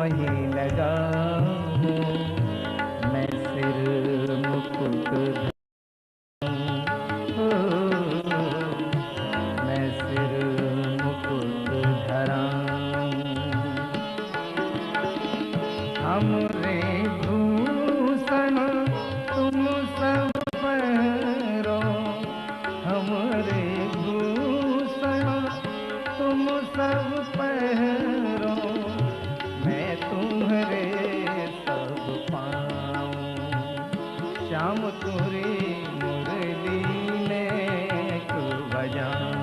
ही लगाऊं, मैं सिर मुकुट मैं सिर मुकुट धराऊं। हमरे भूषण तुम सब पहरो, हमरे भूषण तुम सब पहरो, मैं तुम्हारे सब पाऊं। श्याम तुरी मुरली में तू बजाऊं।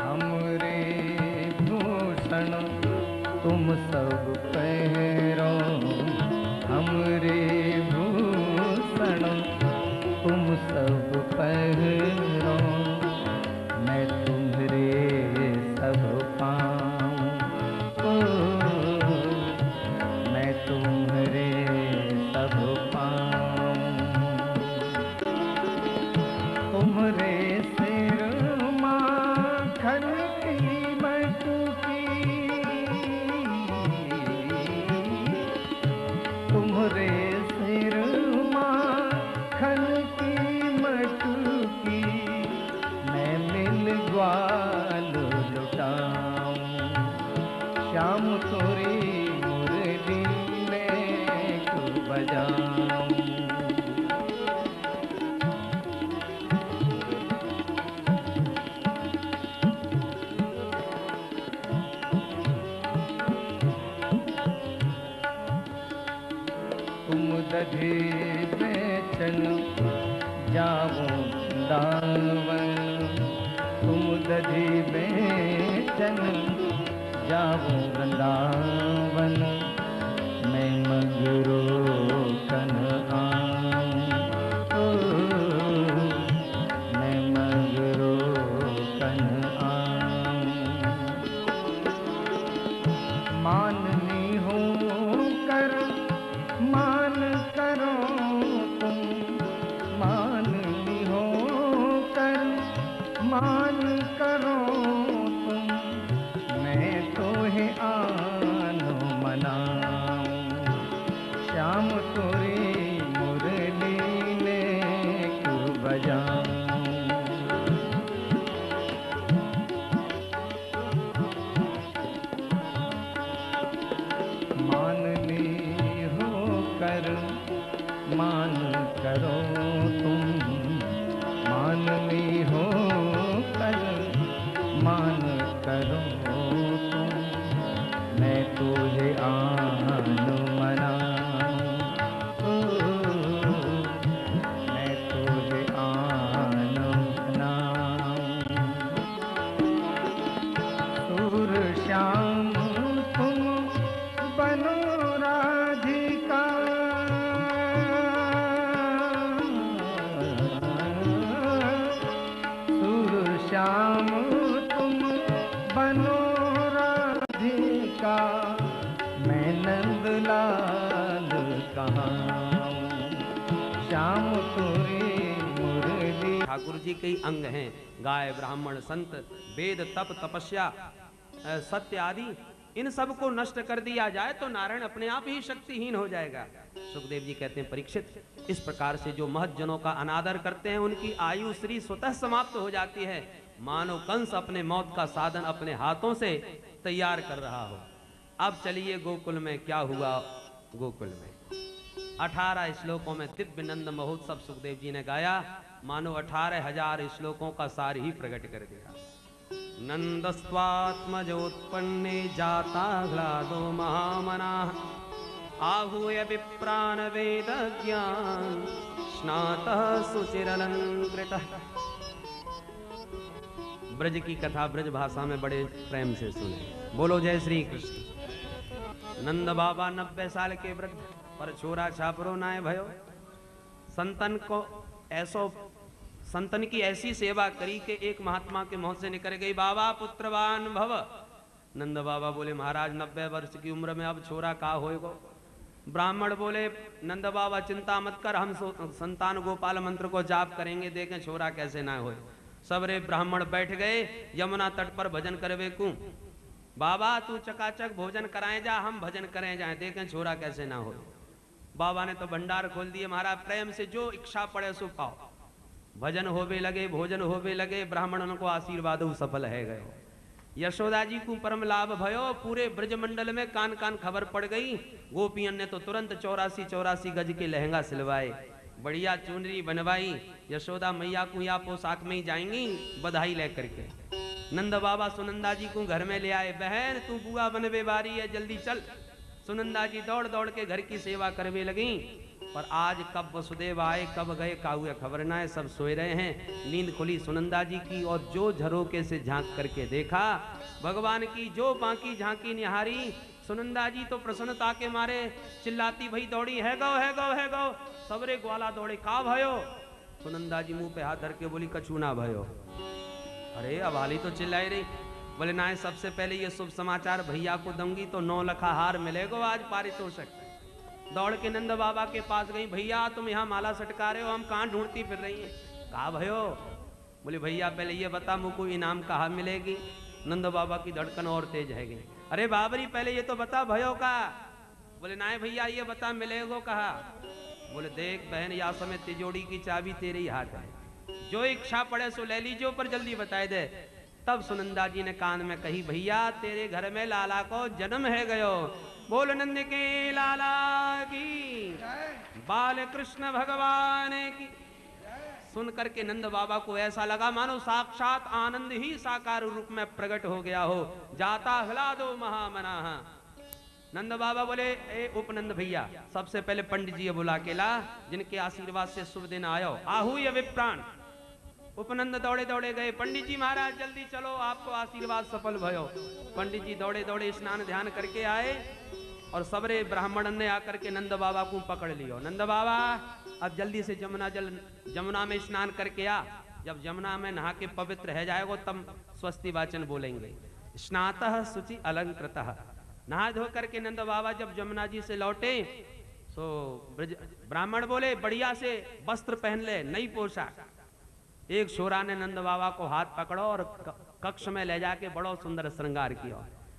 हमरे भूषण तुम सब पहरो, हमरे भूषण तुम सब पहरो, मैं तुम्हारे सब पाऊं। मैं तुम्हारे सब पाऊं। तुम्हारे सिर माखन की मटकी, तुम्हारे सिर माखन की मटकी, मैं मिल ग्वाल लुटाऊं। श्याम तोरी मुरली में तू बजाऊं। तुम दधे बेचन जाओ वृंदावन, तुम दधे बेचन जाओ वृंदावन, मैं मगरो कन आऊं। मैं मगरो कन आऊं। माननी हो कर मान करो तुम, माननी हो कर मान करो तुम, मैं तो है आनो मनाऊं। श्याम तोरी मुरली ने क्यों बजाऊं। माननी कर मान करो तुम, माननी हो कर मान करो तुम, मैं तुझे आन मनाऊं। मैं तुझे आन मनाऊं। सुर श्याम तुम बनो राधिका, श्याम तुम बनो राधिका, मैं नंदलाल कहाँ। श्याम तुरी मुरली। ठाकुर जी के ही अंग हैं गाय, ब्राह्मण, संत, वेद, तप, तपस्या, सत्य आदि। इन सब को नष्ट कर दिया जाए तो नारायण अपने आप ही शक्तिहीन हो जाएगा। सुखदेव जी कहते हैं, परीक्षित, इस प्रकार से जो महज्जनों का अनादर करते हैं उनकी आयु श्री स्वतः समाप्त हो जाती है, मानो कंस अपने मौत का साधन अपने हाथों से तैयार कर रहा हो। अब चलिए गोकुल में क्या हुआ। गोकुल में 18 श्लोकों में दिव्य नंद महोत्सव सुखदेव जी ने गाया, मानो 18,000 श्लोकों का सार ही प्रकट कर दिया। नंदस्त्वात्मजोत्पन्ने जाता ह्लादो महामनाः, आहूय विप्रान वेदज्ञान स्नातः सुचिरलंकृतः। ब्रज की कथा ब्रज भाषा में बड़े प्रेम से सुने। बोलो जय श्री कृष्ण। नंद बाबा 90 साल के वृद्ध, पर छोरा छापरो नाय भयो। संतन की ऐसी सेवा करी कि एक महात्मा के मुंह से निकल गई, बाबा पुत्रवान भव। नंद बाबा बोले महाराज 90 वर्ष की उम्र में अब छोरा का होएगो। ब्राह्मण बोले नंद बाबा चिंता मत कर, हम संतान गोपाल मंत्र को जाप करेंगे, देखें छोरा कैसे ना होए। सबरे ब्राह्मण बैठ गए, यमुना तट पर भजन करवे को। बाबा तू चकाचक भोजन कराए जा, हम भजन करें जाए, देखें छोरा कैसे ना हो। बाबा ने तो भंडार खोल दिए, महाराज प्रेम से जो इच्छा पड़े सो पाओ। भजन होवे लगे, भोजन होवे लगे, ब्राह्मणों को आशीर्वाद सफल है गए। यशोदा जी को परम लाभ भयो, पूरे ब्रजमंडल में कान कान खबर पड़ गई। गोपियन ने तो तुरंत 84 गज के लहंगा सिलवाए, बढ़िया चुनरी बनवाई। यशोदा मैया को या पोशाक में ही जाएंगी बधाई लेकर के। नंद बाबा सुनंदा जी को घर में ले आए, बहन तू बुआ बनवे बारी है, जल्दी चल। सुनंदा जी दौड़ दौड़ के घर की सेवा करवे लगी। पर आज कब वसुदेव आए कब गए काहुए खबर ना है, सब सोए रहे हैं। नींद खुली सुनंदा जी की और जो झरोके से झांक करके देखा, भगवान की जो बाकी झांकी निहारी। सुनंदा जी तो प्रसन्नता के मारे चिल्लाती भई दौड़ी, है गौ है गौ है गौ। सबरे ग्वाला दौड़े, का भयो। सुनंदा जी मुंह पे हाथ धर के बोली कछु ना भयो। अरे अब हाली तो चिल्लाई रही, बोले ना सबसे पहले ये शुभ समाचार भैया को दूंगी तो 9 लाख हार मिलेगा आज पारितोषिक। दौड़ के नंद बाबा के पास गई, भैया तुम यहाँ माला सटका रहे हो, हम कहाँ ढूंढती फिर रही हैं। कहा भयो। बोले भैया पहले ये बता मुझको इनाम कहाँ मिलेगी। नंद बाबा की धड़कन और तेज है गई। अरे बाबरी पहले ये तो बता भयो का। बोले ना भैया ये बता मिलेगो कहा। बोले देख बहन या समय तिजोड़ी की चाबी तेरे ही हाथ है, जो इच्छा पड़े सो ले लीजिए, पर जल्दी बताए दे। तब सुनंदा जी ने कान में कही, भैया तेरे घर में लाला को जन्म है गयो। बोल नंद के लाला की, बाल कृष्ण भगवान की। सुन करके नंद बाबा को ऐसा लगा मानो साक्षात आनंद ही साकार रूप में प्रकट हो गया हो। जाता हिला दो महामना। नंद बाबा बोले ए उपनंद भैया, सबसे पहले पंडित जी बुला के ला, जिनके आशीर्वाद से शुभ दिन आयो। आहू ये विप्राण। उपनंद दौड़े दौड़े गए, पंडित जी महाराज जल्दी चलो आपको आशीर्वाद सफल भयो। पंडित जी दौड़े दौड़े स्नान ध्यान करके आए और सबरे ब्राह्मण ने आकर के नंद बाबा को पकड़ लियो। नंद बाबा अब जल्दी से जमुना में स्नान करके आ। जब जमुना में नहा के पवित्र रह जाएगा तब स्वस्ति वाचन बोलेंगे। स्नातः शुचि अलंकृतः। नहा धो करके नंद बाबा जब जमुना जी से लौटे सो ब्राह्मण बोले बढ़िया से वस्त्र पहन ले, नई पोशाक। एक छोरा ने नंद बाबा को हाथ पकड़ो और कक्ष में ले जाके बड़ो सुंदर श्रृंगार किया।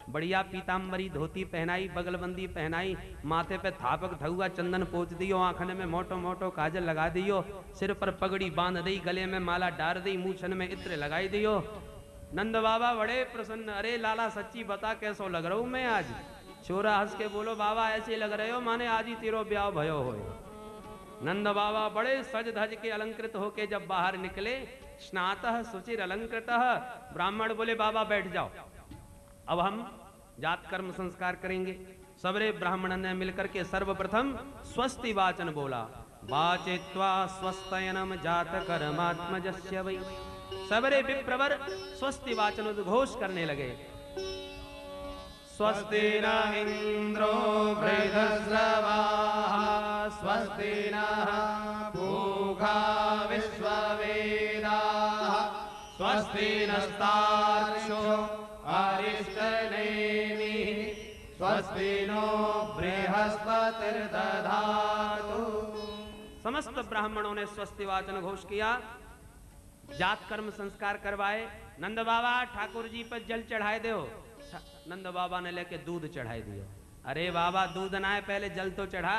बढ़िया पीताम्बरी धोती पहनाई, बगलबंदी पहनाई, माथे पे थापक धुआ चंदन पोच दियो, आंखन में मोटो मोटो काजल लगा दियो, सिर पर पगड़ी बांध दी, गले में माला डाल दी, मूछन में इत्र लगाई दियो। नंद बाबा बड़े प्रसन्न, अरे लाला सच्ची बता कैसो लग रहा हूं मैं आज। छोरा हंस के बोलो बाबा ऐसे लग रहे हो माने आज ही तेरो ब्याह भयो हो। नंद बाबा बड़े सज धज के अलंकृत होके जब बाहर निकले, स्नातः सुचिर अलंकृतः। ब्राह्मण बोले बाबा बैठ जाओ, अब हम जात कर्म संस्कार करेंगे। सबरे ब्राह्मण ने मिलकर के सर्वप्रथम स्वस्ति वाचन बोला। वाचित्वा स्वस्तयनम जात कर्मात्मजस्य वै। सबरे विप्रवर स्वस्ति वाचन उद्घोष करने लगे। स्वस्ति न इंद्रो वृद्धस्रवाः, स्वस्ति नः पूषा विश्ववेदाः, स्वस्ति नस्तार्क्ष्यो अरिष्टनेमिः, स्वस्ति नो बृहस्पतिर्दधातु। समस्त ब्राह्मणों ने स्वस्ति वाचन घोष किया, जात कर्म संस्कार करवाए। नंद बाबा ठाकुर जी पर जल चढ़ाए दो। नंद बाबा ने लेके दूध चढ़ाई दिया। अरे बाबा दूध ना है, पहले जल तो चढ़ा।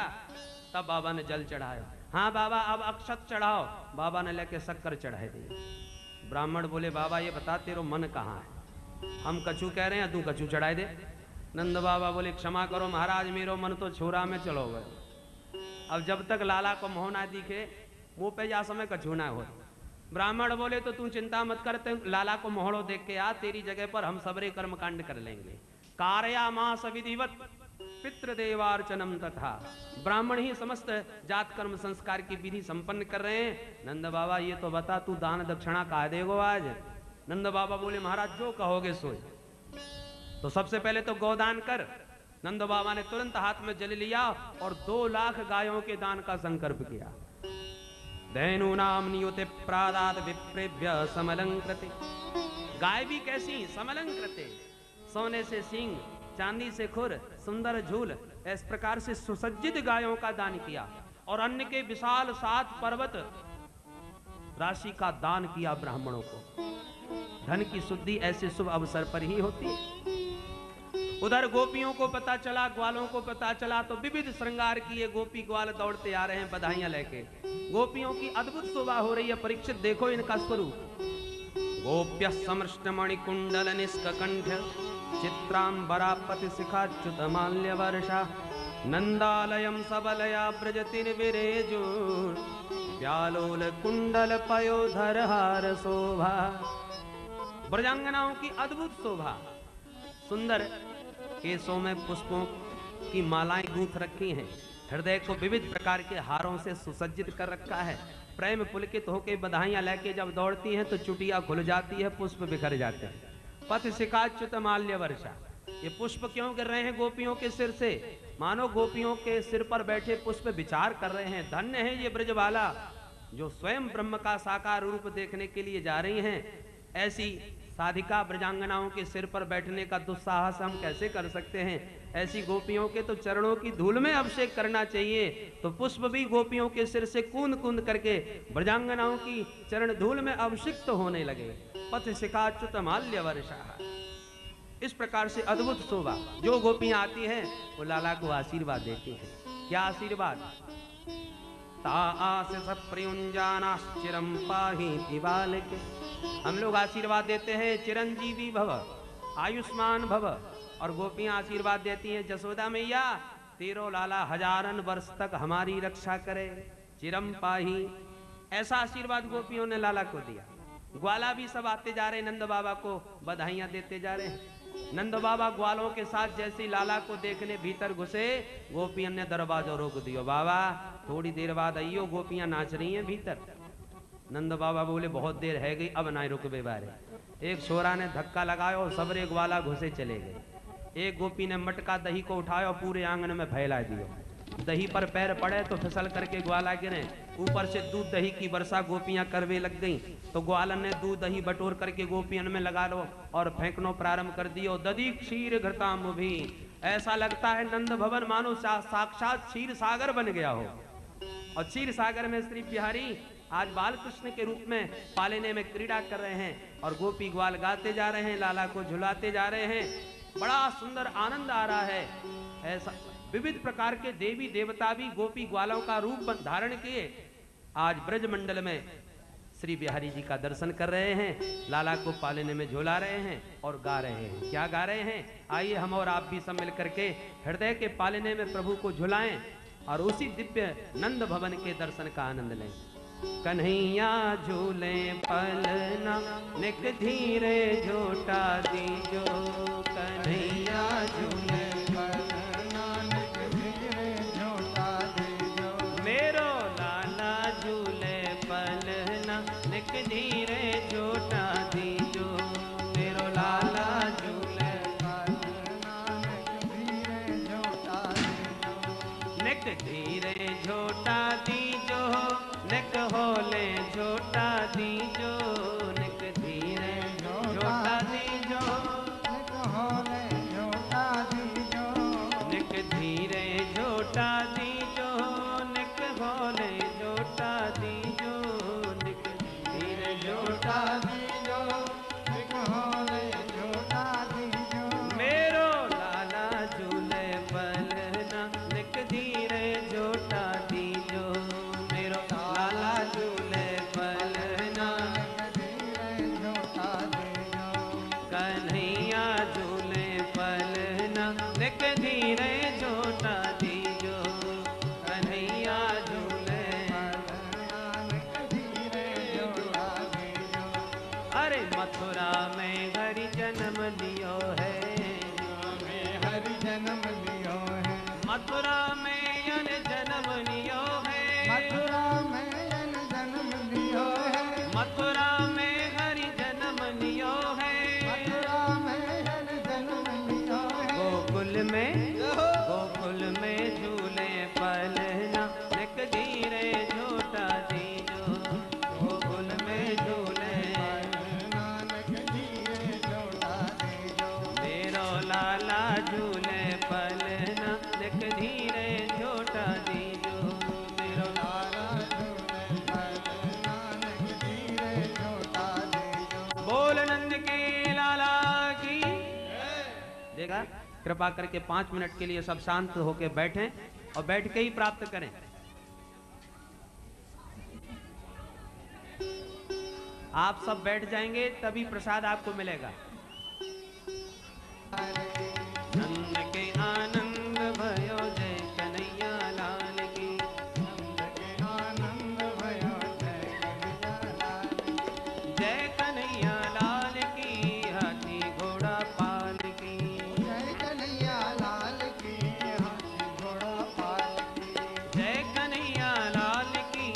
तब बाबा ने जल चढ़ाया। हाँ बाबा अब अक्षत चढ़ाओ। बाबा ने लेके शक्कर चढ़ाई दी। ब्राह्मण बोले बाबा ये बता तेरो मन कहाँ है, हम कछु कह रहे हैं तू कछु चढ़ाई दे। नंद बाबा बोले क्षमा करो महाराज, मेरो मन तो छोरा में चलो गए। अब जब तक लाला को मोह ना दिखे मुंह पे जा समय कछु ना हो। ब्राह्मण बोले तो तू चिंता मत कर, लाला को मोहड़ो देख के आ, तेरी जगह पर हम सबरे कर्म कांड कर लेंगे। कारयामास विधिवत पितृदेवार्चनम तथा। ब्राह्मण ही समस्त जात कर्म संस्कार की विधि संपन्न कर रहे हैं। नंद बाबा ये तो बता तू दान दक्षिणा कहा देगो आज। नंद बाबा बोले महाराज जो कहोगे सोए। तो सबसे पहले तो गोदान कर। नंद बाबा ने तुरंत हाथ में जल लिया और 2 लाख गायों के दान का संकल्प किया। धैनूनाम नियुते प्रादात विप्रेभ्य समलंकृते। गाय भी कैसी समलंकृते, सोने से सींग, चांदी से खुर, सुंदर झूल, इस प्रकार से सुसज्जित गायों का दान किया और अन्न के विशाल 7 पर्वत राशि का दान किया ब्राह्मणों को। धन की शुद्धि ऐसे शुभ अवसर पर ही होती है। उधर गोपियों को पता चला, ग्वालों को पता चला, तो विविध श्रृंगार किए गोपी ग्वाल दौड़ते आ रहे हैं बधाइयां लेके। गोपियों की अद्भुत शोभा हो रही है। परीक्षित देखो इनका स्वरूप। गोप्य समृष्ट मणिकुंडल निष्कंठ चित्रांबरापति शिखाच्युत माल्य वर्षा नंदालयम सबलया ब्रजतिर्विरेजो व्यालोल कुंडल पयोधर हार शोभा। ब्रजांगनाओं की अद्भुत शोभा, सुंदर केसों में पुष्पों की मालाएं गूंथ रखी हैं, हृदय को विविध प्रकार के हारों से सुसज्जित कर रखा है। प्रेम पुलकित होकर बधाइयां लेके जब दौड़ती हैं तो चुटिया खुल जाती है, पुष्प बिखर जाते हैं। पथ शिखाच्युत माल्य वर्षा, ये पुष्प क्यों गिर रहे हैं गोपियों के सिर से? मानो गोपियों के सिर पर बैठे पुष्प विचार कर रहे हैं। धन्य है ये ब्रजबाला जो स्वयं ब्रह्म का साकार रूप देखने के लिए जा रही हैं। ऐसी साधिका ब्रजांगनाओं के सिर पर बैठने का दुस्साहस हम कैसे कर सकते हैं? ऐसी गोपियों के तो चरणों की धूल में अभिषेक करना चाहिए। तो पुष्प भी गोपियों के सिर से कूंद कूंद करके ब्रजांगनाओं की चरण धूल में अभिषिक्त होने लगे। पथ शिखाच्युत माल्य वर्षा, इस प्रकार से अद्भुत शोभा। जो गोपियां आती हैं वो लाला को आशीर्वाद देती हैं। क्या आशीर्वाद? ताआस सप्रियुंजानाश्चिरं पाहि बालके, हम लोग आशीर्वाद देते हैं चिरंजीवी भव, आयुष्मान भव। और गोपियां आशीर्वाद देती हैं जसोदा मैया तेरो लाला हजारन वर्ष तक हमारी रक्षा करे, चिरम पाही। ऐसा आशीर्वाद गोपियों ने लाला को दिया। ग्वाला भी सब आते जा रहे, नंद बाबा को बधाइयां देते जा रहे हैं। नंद बाबा ग्वालों के साथ जैसे लाला को देखने भीतर घुसे, गोपियों ने दरवाजा रोक दियो। बाबा थोड़ी देर बाद आइयो, गोपियां नाच रही हैं भीतर। नंद बाबा बोले बहुत देर है गई, अब ना रुकबे बारे। एक छोरा ने धक्का लगाया और सबरे ग्वाला घुसे चले गए। एक गोपी ने मटका दही को उठाया और पूरे आंगन में फैला दिया। दही पर पैर पड़े तो फिसल करके ग्वाला गिरे। ऊपर से दूध दही की वर्षा गोपियां करवे लग गईं। तो ग्वालन ने दूध दही बटोर करके गोपियन में लगा लो और फेंकनो प्रारंभ कर दियो। दधी क्षीर घृताम भी, ऐसा लगता है नंद भवन मानो साक्षात क्षीर सागर बन गया हो। और क्षीर सागर में श्री बिहारी आज बाल कृष्ण के रूप में पालने में क्रीड़ा कर रहे हैं और गोपी ग्वाल गाते जा रहे हैं, लाला को झुलाते जा रहे हैं। बड़ा सुंदर आनंद आ रहा है। ऐसा विविध प्रकार के देवी देवता भी गोपी ग्वालों का रूप धारण किए आज ब्रज मंडल में श्री बिहारी जी का दर्शन कर रहे हैं, लाला को पालने में झूला रहे हैं और गा रहे हैं। क्या गा रहे हैं? आइए हम और आप भी सब मिल करके हृदय के पालने में प्रभु को झुलाएं और उसी दिव्य नंद भवन के दर्शन का आनंद लें। कन्हैया झूले पलना निक धीरे झोटा दीजो, कन्हैया झूले पलना निक धीरे झोटा दीजो, मेरो लाला झूले पलना निक धीरे झोटा दीजो, मेरो लाला झूले पलना निक धीरे झोटा दीजो, निक धीरे झोटा दीजो, निक होले झोटा दीजो, निक धीरे झोटा दीजो, निक होले झोटा दीजो, निक धीरे झोटा दीजो, निक होले झोटा दीजो, निक धीरे झोटा दीजो, निक होले झोटा दीजो, मेरो लाला झूले पलना निक धीरे झोटा दीजो, झूले पलना धीरे झोटा दीजो, कन्हैया झूले पलना निक धीरे झोटा दीजो, कन्हैया झूले पलना निक धीरे झोटा दीजो। अरे मथुरा में हरि जन्म लियो है, हरि जन्म लियो है, मथुरा में यन जन्म लियो है, मथुरा मथुरा में हरि जन्म लियो है, मथुरा में हरि जन्म लियो है, गोकुल में झूले पलना निक धीरे झोटा दीजो, गोकुल में झूले पलना निक धीरे झोटा दीजो, मेरो नानक धीरे झोटा दीजो मेरो लाला झूले फल नानक धीरे झोटा दीजो। बोल नंद के लाला की। देखा, कृपा करके 5 मिनट के लिए सब शांत होकर बैठें और बैठ के ही प्राप्त करें। आप सब बैठ जाएंगे तभी प्रसाद आपको मिलेगा। नंद के आनंद भयो जय कन्हैया लाल की। नंद के आनंद भयो जय कन्हैया लाल की। जय कन्हैया लाल की हाथी घोड़ा पाल की। जय कन्हैया लाल की हाथी घोड़ा पाल की। जय कन्हैया लाल की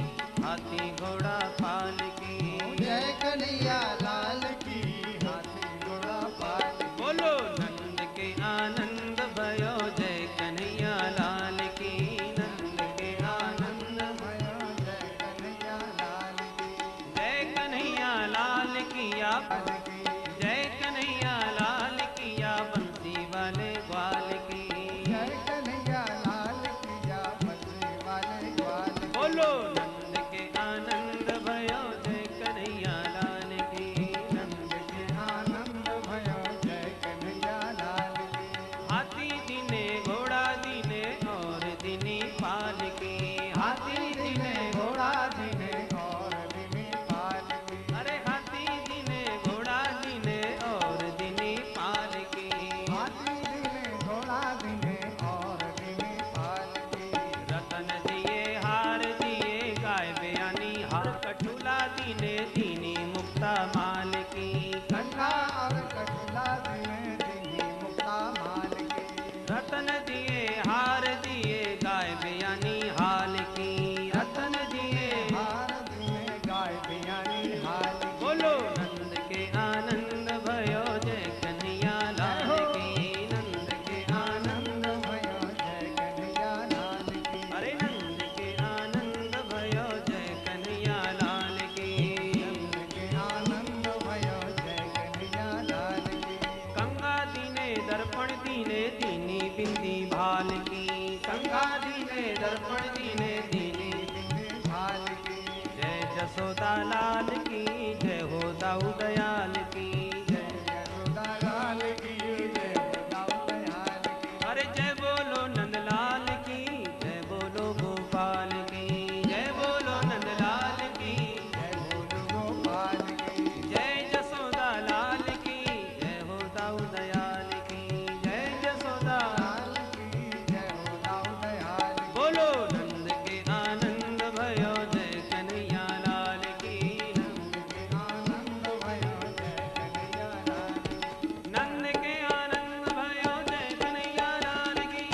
हाथी घोड़ा पाल की। जय कन्हैया लाल की हाथी घोड़ा पाल की। बोलो नंद के आनंद भयो जय कन्हैया लाल की। नंद के आनंद भयो जय कन्हैया लाल की। जय कन्हैया लाल की या लाल की। जय कन्हैया लाल की या बंसी वाले ग्वाल की। जय कन्हैया लाल की या बंसी वाले ग्वाल की। बोलो नंद के आनंद भयो जय कन्हैया लाल की। नंद के आनंद भयो जय कन्हैया लाल की। हाथी दीने घोड़ा दीने और दीनी पाल की। हाथी दीने घोड़ा दीने और दीनी पाल की। अरे हाथी दीने घोड़ा दीने और दीनी पाल की। हाथी दीने घोड़ा दीने और दीनी पाल की। रतन दिए हार दिए गाय बयानी हार कठुला दीने दीनी मुक्ता माल की। गंगा और कटुला दीने दीनी मुक्ता माल की। रतन दिए हार दिए गाय बयानी हाल की। रतन दिए हार दीने गाय बियानी हाल की। बोलो नंद के आनंद भयो जय कन्हैया लाल की। नंद के आनंद भयो जय कन्हैया लाल की। अरे नंद के आनंद भयो जय कन्हैया लाल की। नंद के आनंद भयो जय कन्हैया लाल की। गंगा दीने दर्पण दीने दीनी बिंदी भाल की। गंगा दीने दर्पण दीने दीनी दीनी भाल की। जय जसोदा लाल की जय हो दाऊ दयाल की। जय यशोदा लाल की जय दाऊ दयाल की। अरे जय बोलो नंदलाल की जय बोलो गोपाल की। जय बोलो नंदलाल की जय बोलो गोपाल की। जय जसोदा लाल की जय हो दाऊ दयाल की। जय जसोदा लाल की जय हो दाऊ दयाल की। बोलो नंद के आनंद भयो जय कन्हैया लाल की। नंद के आनंद भयो जय कन्हैया लाल की। नंद के आनंद भयो जय कन्हैया लाल की।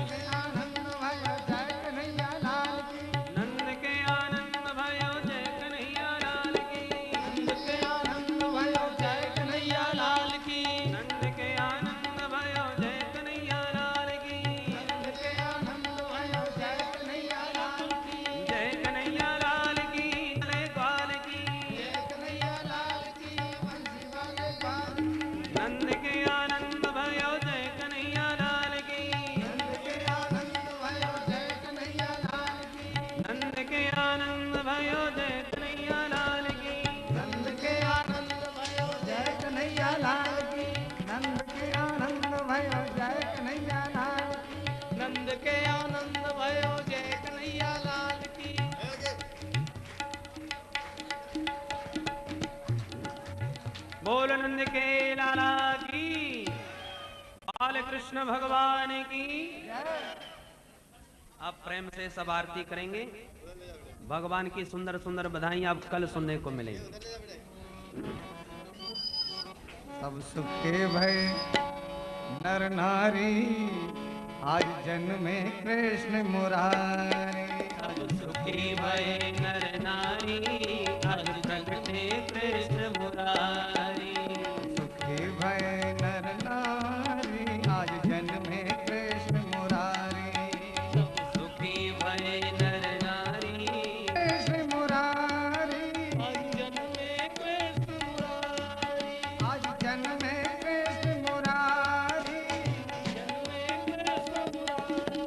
के आनंद भयो जय कन्हैया लाल की। नंद के आनंद भयो जय कन्हैया लाल की। नंद के आनंद भयो जय कन्हैया लाल की। नंद के आनंद भयो जय कन्हैया लाल की। नंद के आनंद भयो जय कन्हैया लाल की। जय कन्हैया लाल की जय ग्वाल की। जय कन्हैया लाल की बंसी वाले ग्वाल की। नंद के आनंद भयो जय कन्हैया लाल की। नंद के आनंद भयो जय कन्हैया लाल की। नंद के आनंद भयो जय कन्हैया लाल की। नंद के आनंद भयो जय कन्हैया लाल की। नंद के आनंद भयो जय कन्हैया लाल की। नंद के आनंद भयो जय कन्हैया लाल की। बोल नंद के लाला की। बाल कृष्ण भगवान की। अब प्रेम से सब आरती करेंगे। भगवान की सुंदर सुंदर बधाई आप कल सुनने को मिलेंगी। सब सुख के भय नर नारी आज जन्मे कृष्ण मुरारी। सुखी भय नर नारी आज प्रगटे कृष्ण मुरारी। सुखी भय नर नारी आज जन्मे कृष्ण मुरारी। सुखी भय नर नारी कृष्ण मुरारी आज जन्मे कृष्ण मुरारी। आज जन्मे कृष्ण मुरारी। जन्मे कृष्ण मुरारी।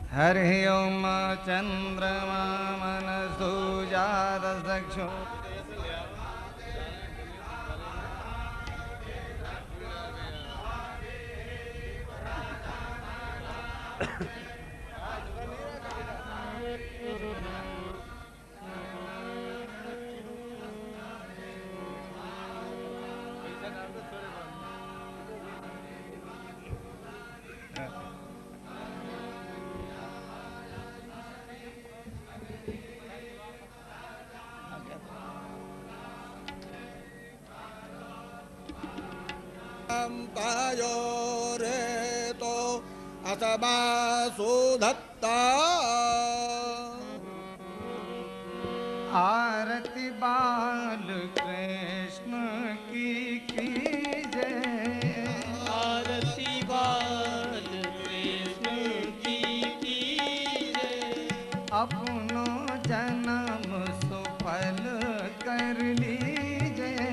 हरि ओम चंद्रमा मनसु जात चक्षु पायोरेतो असमा सुधत्ता आरती बाल कृष्ण की जय। आरती बाल कृष्ण की जय। अपनो जन्म सुफल कर लीजिए।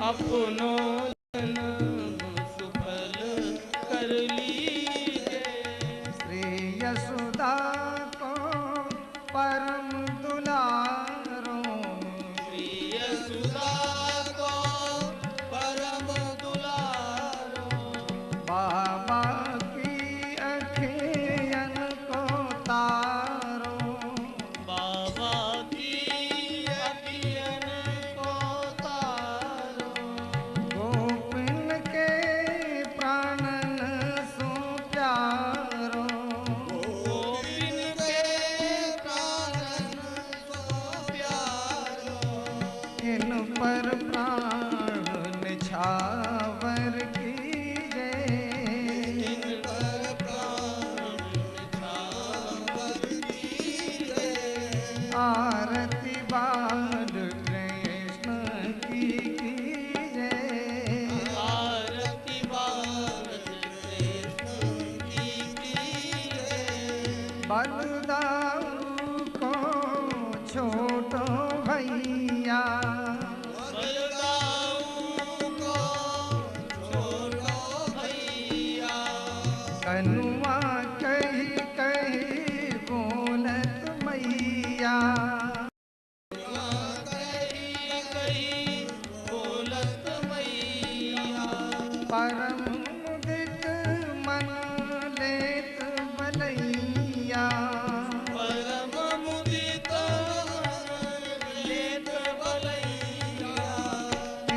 अपनो जन्म सुफल कर लीजिए। श्री यशोदा को परम दुलारो। श्री यशोदा को परम दुलारो। बाबा की अखियन को तारो। बाबा की अखियन को तारो। गोपिन के प्राणन सो प्यारो। गोपिन के प्राणन सो प्यारो। इन पर प्राण निछावर कीजय। इन पर प्राण निछावर कीजय। आरती बाल कृष्ण की जय। आरती बाल कृष्ण की जय। बलदाऊ को छोटो भैया। बलदाऊ को छोड़ो भैया। कनुआ कही कही बोलत मैया। कही कही बोलत मैया। परम मुदित मन लेत बलैया। परम मुदित लेत बलैया।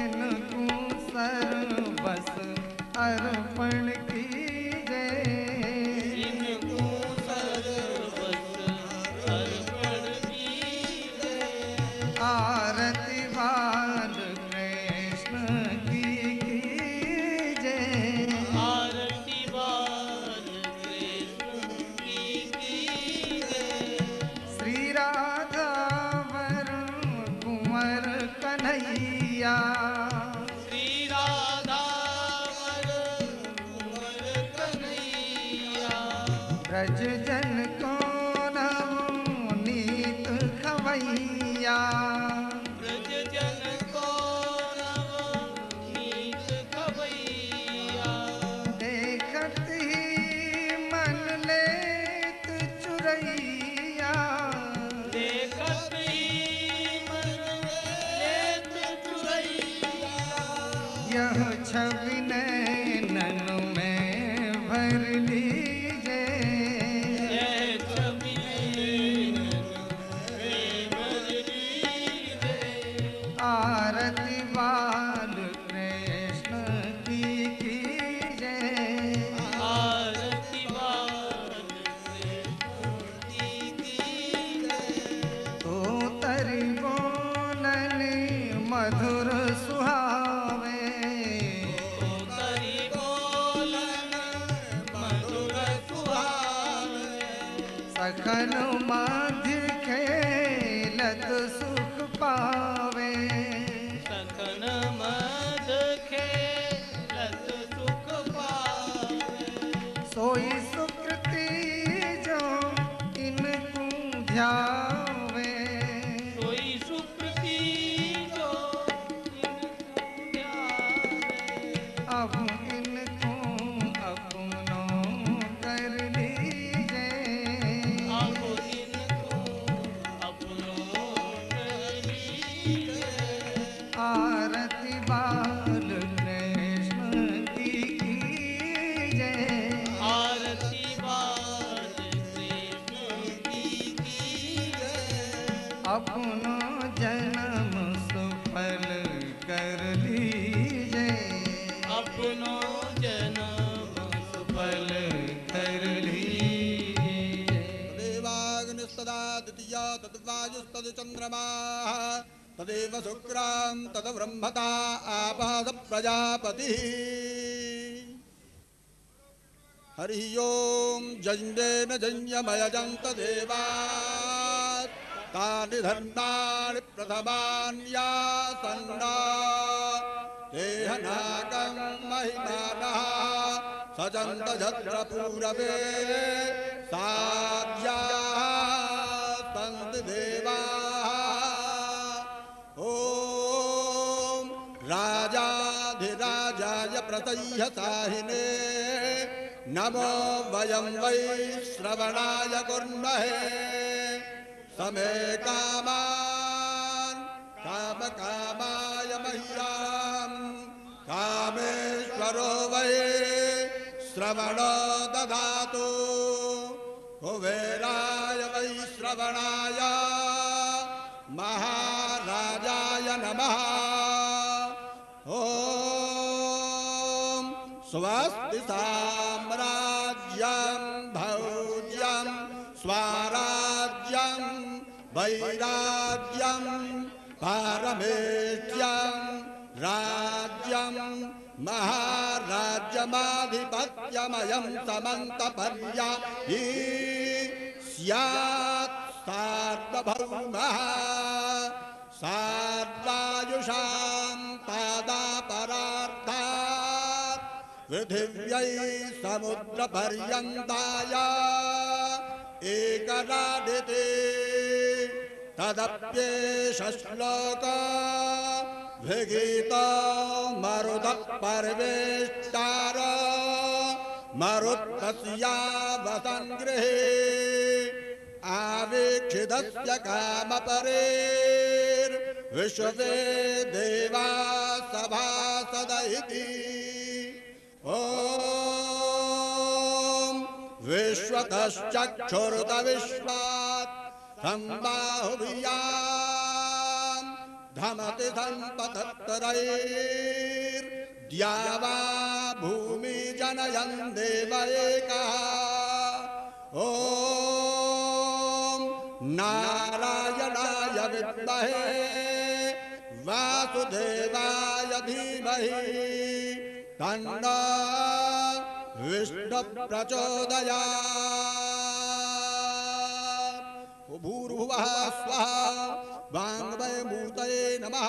इनको सर्वस अर्पण कीजय। इनको सर्वस अर्पण कीजय। आरती बाल कृष्ण की जय। आरती बाल कृष्ण की जय। श्री राधा वरुण कुंवर कन्हैया। श्री राधा कुंवर कन्हैया। ब्रज जन को नवनीत खवैया। ब्रज जन को नवनीत खवैया। देखत ही मन लेत चुरैया। देखत ही मन लेत चुरैया। यह छवि नैनन में भर लीजिए। यह छवि में भर लीजिए। आरती बाल कृष्ण की जय। आरती बाल कृष्ण की जय। तो तरी बोलन मधुर सुहावे। तरी बोलन मधुर सुहावे। सखन माध्य खेलत सुख पावे। सकन मद खेलत सुख पावे। सोई सुकृति जो इनको ध्यावे। सोई सुकृति जो इनको ध्यावे। अब इनको अपनो कर लीजिए। तदीया तद्वायुस्तद्चन्द्रमाः तदेव शुक्रां तद्ब्रह्मता आपाद प्रजापतिः हरि ओं जन्येन जन्यमयजन्त देवात् तानि धर्माणि प्रथमान्यासन्ना देहनागं महिमानः सजन्त यत्र पूरवे साध्याः सन्ति देवाः ॐ राजाधिराजाय प्रतय्य साहिने नमो वयं वै श्रवणाय कुर्महे समे कामान् कामकामाय मह्यं कामेश्वरो वै श्रवणो ददातु कुबेराय वै श्रवणाय महाराजाय नमः ॐ स्वस्ति साम्राज्यं भौज्यं स्वाराज्यं वैराज्यं पारमेष्ठ्यं राज्यं महाराज्यमाधिपत्यमयं समन्तपर्यायी स्यात् सार्वभौमः सार्वायुषां पादापरार्धात् पृथिव्यै समुद्रपर्यन्ताय एकराडिते तदप्येष श्लोको विगीतो मरुतः पर्वेष्टार मरुत्तस्यावसङ्गृहे आवीक्षितस्य कामपरेर्विश्वे देवा सभासद इति ॐ विश्वतश्चक्षुरुत विश्वात् सम्बाहुभियां धमति सम्पतत्तरैर्द्यावा भूमि जनयन् देव एकः ॐ नारायणाय विद्महे वासुदेवाय धीमहि तन्नो विष्णु प्रचोदयात् भूर्भुवः स्वः वाङ्मये मूर्तये नमः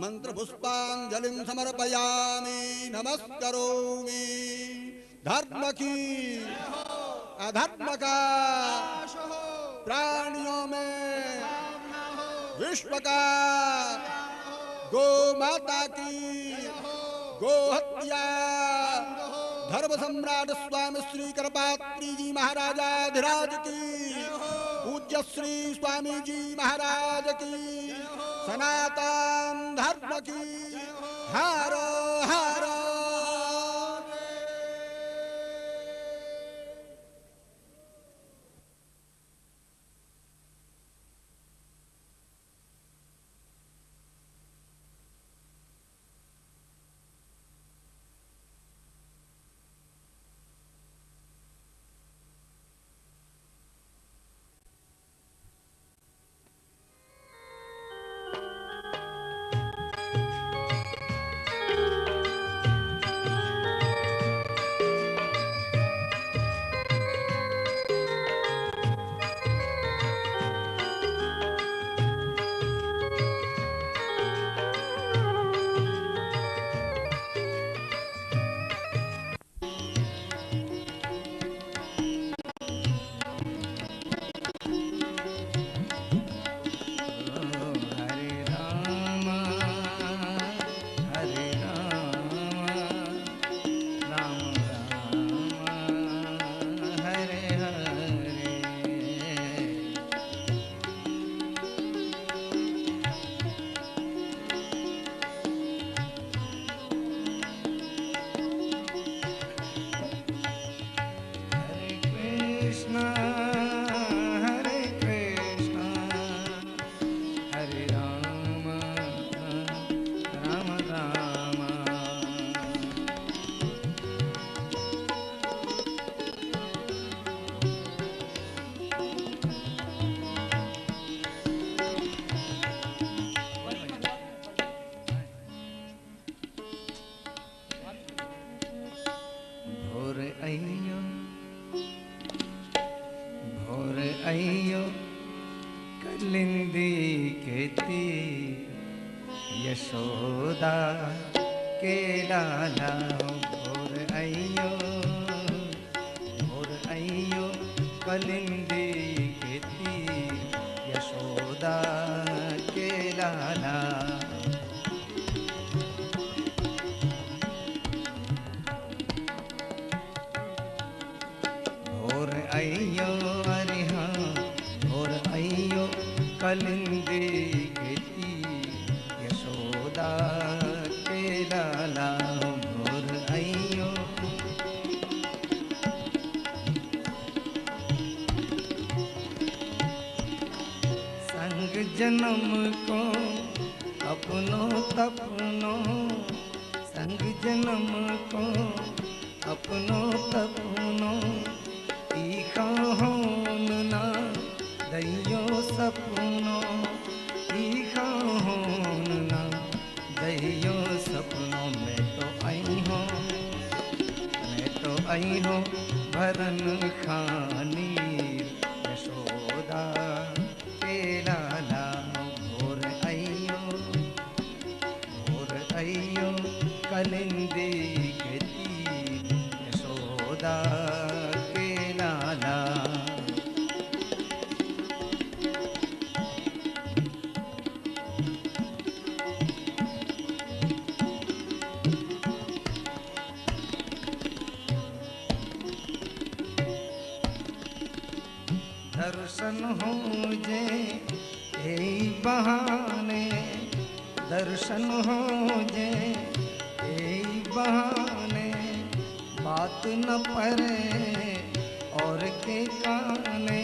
मंत्रपुष्पाञ्जलिं समर्पयामि नमस्करोमि धर्म की अधर्म का प्राणियों में विश्व का गो माता की गोहत्या धर्म सम्राट स्वामी श्री कृपात्री जी महाराजाधिराज की पूज्य श्री स्वामी जी महाराज की सनातन धर्म की हर हर के लाला भोर अइयो कलिंदी खेती यशोदा के लाला। भोर अइयो अरे हाँ भोर अइयो कलिंदी खेती यशोदा के लाला भोर अइयो। संग जन्म को अपनों तपनों, संग जन्म को अपनों तपनों, तीखा होन ना दैयो सपनों, तीखा होन ना दैयो सपनों। मैं तो आई हूँ भरन खानी यशोदा के लाला भोर अइयो कलिंदी खेती यशोदा के लाला। दर्शन हो जे यही बहाने, दर्शन हो जे यही बहाने, बात न परे और के काने,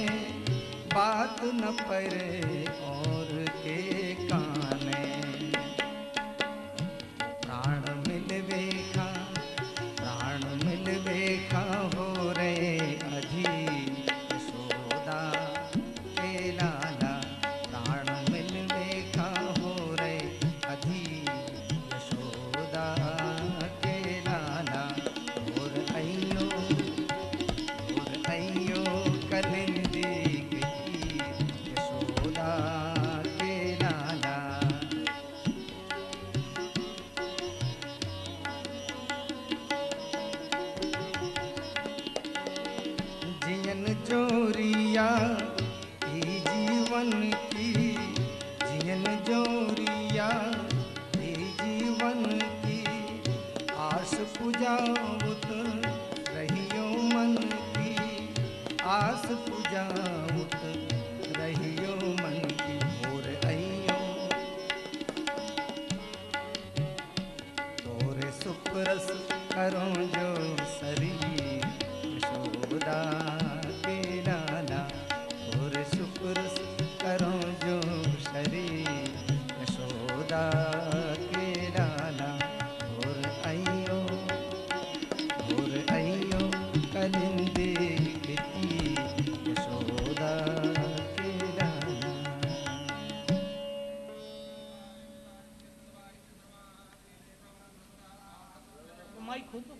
बात न परे और के काने। प्राण मिलवे खा हो रे अधी यशोदा के लाला। प्राण मिलवे खा हो रे अधी यशोदा के लाला। भोर अइयो कलिंदी खेती यशोदा के लाला। जियन जोरिया ई जीवन की, जियन जोरिया ई जीवन की, आस पुजाउत रहियो मन की, आस पुजाउत रहियो मन की। भोर अइयो तोरे सुपरस करो जो शरीर यशोदा के लाला। तोरे सुपरस करो जो शरीर यशोदा के लाला। भोर अइयो कलिंदी खेती यशोदा के लाला। माइक खोल दो।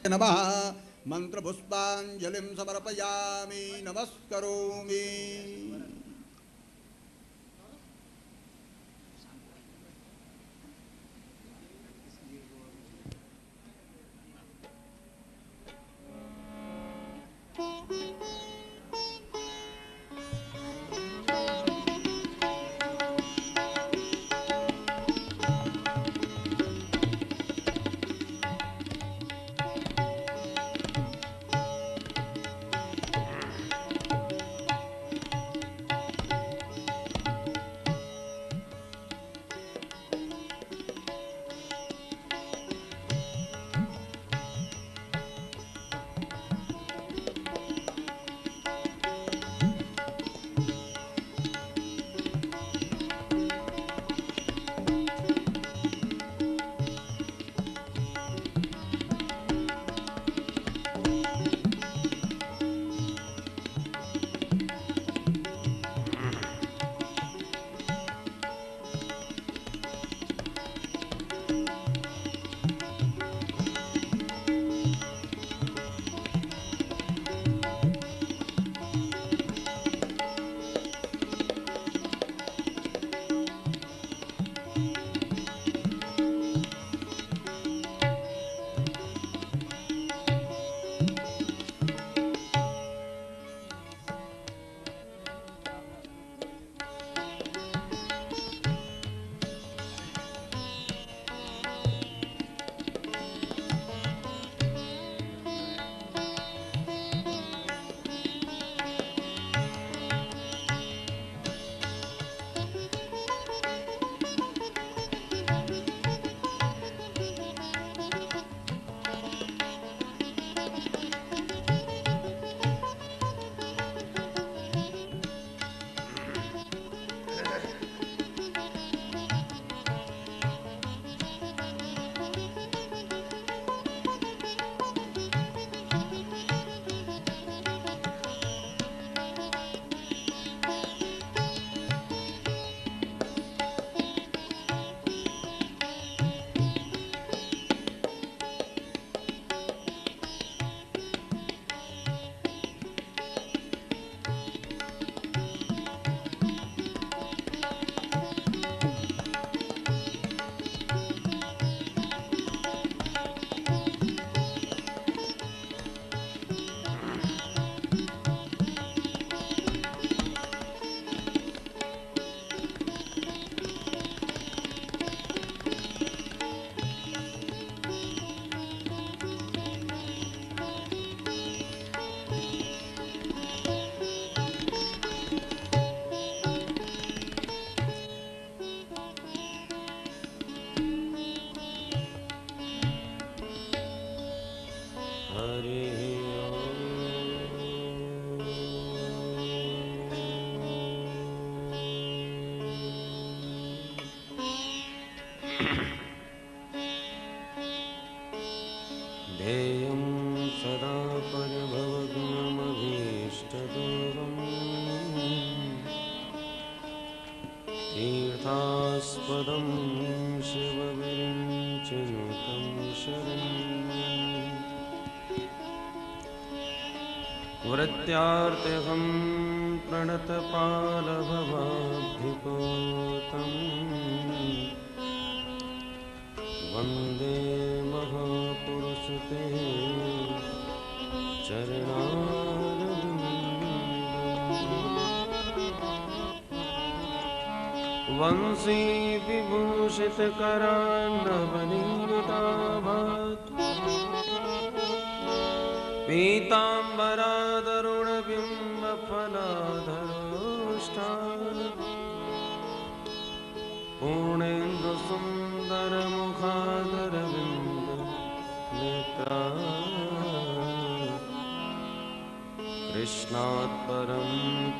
नमः मंत्रपुष्पांजलिं समर्पयामि नमस्करोमि। ध्येयं सदा परिभवग्नमभीष्टदूरम् तीर्थास्पदं शिवविरिञ्चिनुतं शरण्यम् वृत्त्यार्तिहं प्रणतपालभवाब्धिपोतम् वन्दे महापुरुषते चरणारविन्दम् वंशी विभूषितकरान्नवनीताभात् पीताम्बरादरुणबिम्बफलाधरोष्ठात् पूर्णेन्दुसुन्दरमुखादरविन्द नेत्रा कृष्णात् परं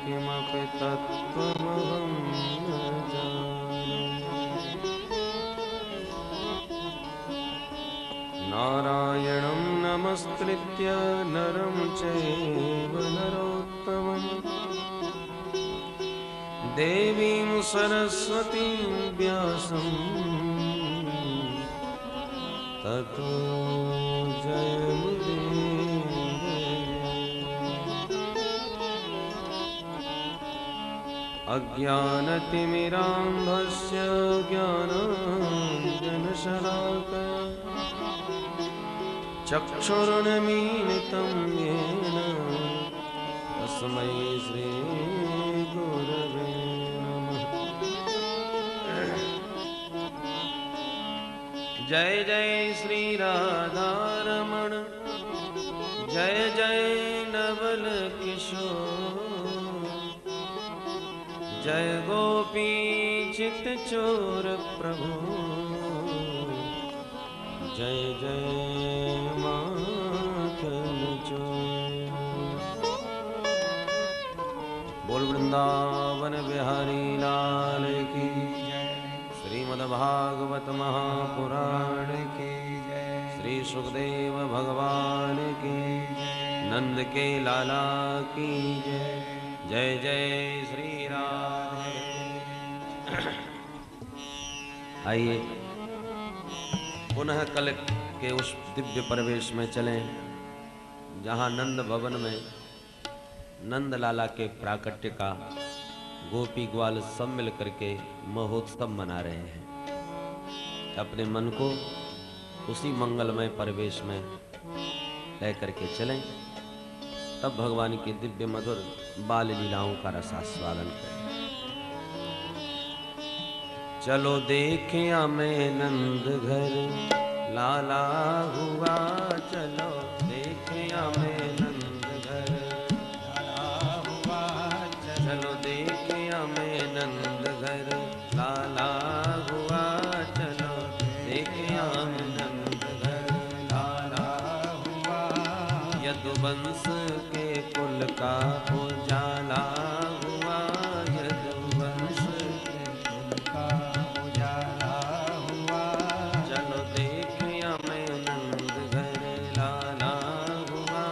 किमपि तत्त्वमहं न जाने नारायणं नमस्कृत्य नरं चैव नरोत्तमम् देवीं सरस्वतीं व्यासं ततो जयमुदीरये। अज्ञानतिमिरान्धस्य ज्ञानाञ्जनशलाकया चक्षुरुन्मीलितं येन तस्मै श्रीगुरवे नमः। जय जय श्री राधारमण जय जय नवल किशोर जय गोपी चित चोर प्रभु जय जय माखन चोर। बोल वृंदावन बिहारी लाल की श्रीमद्भागवत महापुराण की श्री सुखदेव भगवान की नंद के लाला की जय जय जय श्री राधे। आइए पुनः कल के उस दिव्य प्रवेश में चलें जहाँ नंद भवन में नंद लाला के प्राकट्य का गोपी ग्वाल सब मिल करके महोत्सव मना रहे हैं। अपने मन को उसी मंगलमय परिवेश में ले करके चलें, तब भगवान की दिव्य मधुर बाल लीलाओं का रसास्वादन करें। चलो देखिया मैं नंद घर लाला हुआ, चलो देखिया मैं नंद घर लाला हुआ, चलो देखिया मैं नंद घर लाला हुआ, चलो देखिया मैं नंद घर लाला हुआ। यदुवंश के कुल का उजाला हुआ, यदुवंश के कुल का उजाला हुआ। चलो देखिया मैं नंद घर लाला हुआ,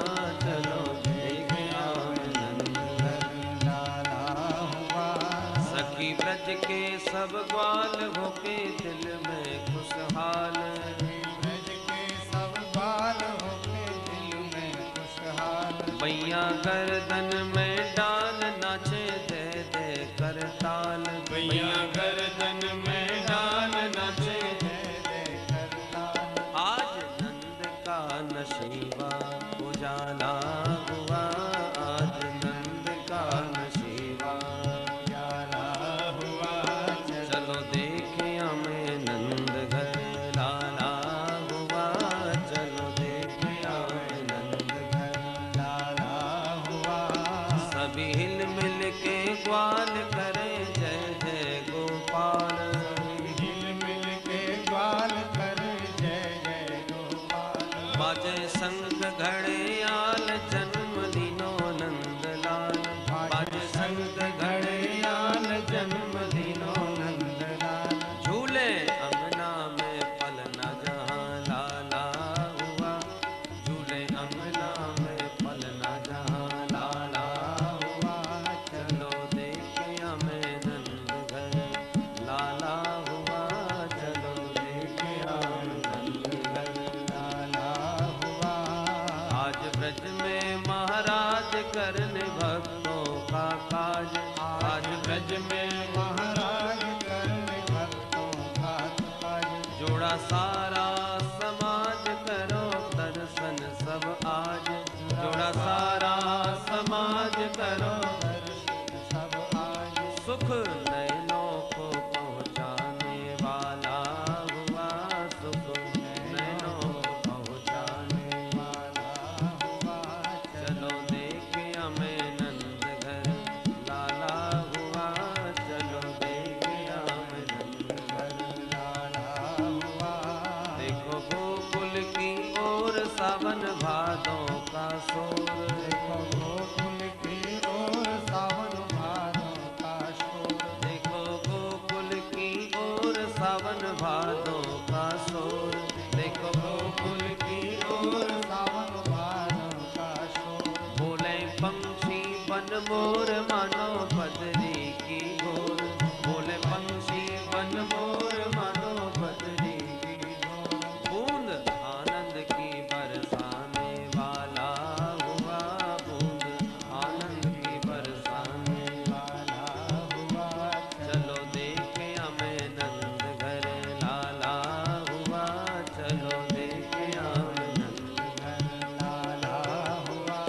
चलो देखिया मैं नंद घर लाला हुआ। सखी ब्रज के सब ग्वाल होके दिल में खुशहाल, ब्रज के सब ग्वाल होके दिल में खुशहाल। मैया गर्दन में डाल नाचे दे दे कर ताल, मैया गर्दन में डाल नाचे दे दे कर ताल। आज नंद का नशीबा उजाला हुआ, आज नंद का नशीबा उजाला हुआ। चलो देखिया मैं नंद घर लाला हुआ, चलो देखिया मैं नंद घर लाला हुआ। सभी हिल मिल के ग्वाल करे जय जय गोपाल, हिल मिल जोड़ा सारा समाज करो दर्शन सब आज, जोड़ा सारा समाज करो सब आज सुख नैनों को पहुँचाने वाला हुआ, सुख नैनों को पहुँचाने वाला हुआ। चलो देखे हमें नंद घर लाला हुआ, चलो देखे हमें नंद घर लाला हुआ। देखो गोकुल की ओर सावन भादों का शोर, देखो गोकुल की ओर सावन भादों का शोर। देखो गोकुल की ओर सावन भादों का शोर, देखो गोकुल की ओर सावन भादों का शोर। बोले पंछी बन मोर मानो बदरी की गोर, बोले पंछी बन मोर मानो बदरी की गोर। बूंद आनंद की बरसाने वाला हुआ, बूंद आनंद की बरसाने वाला हुआ। चलो देखे हमें नंद घर लाला हुआ, चलो देखे हमें नंद घर लाला हुआ।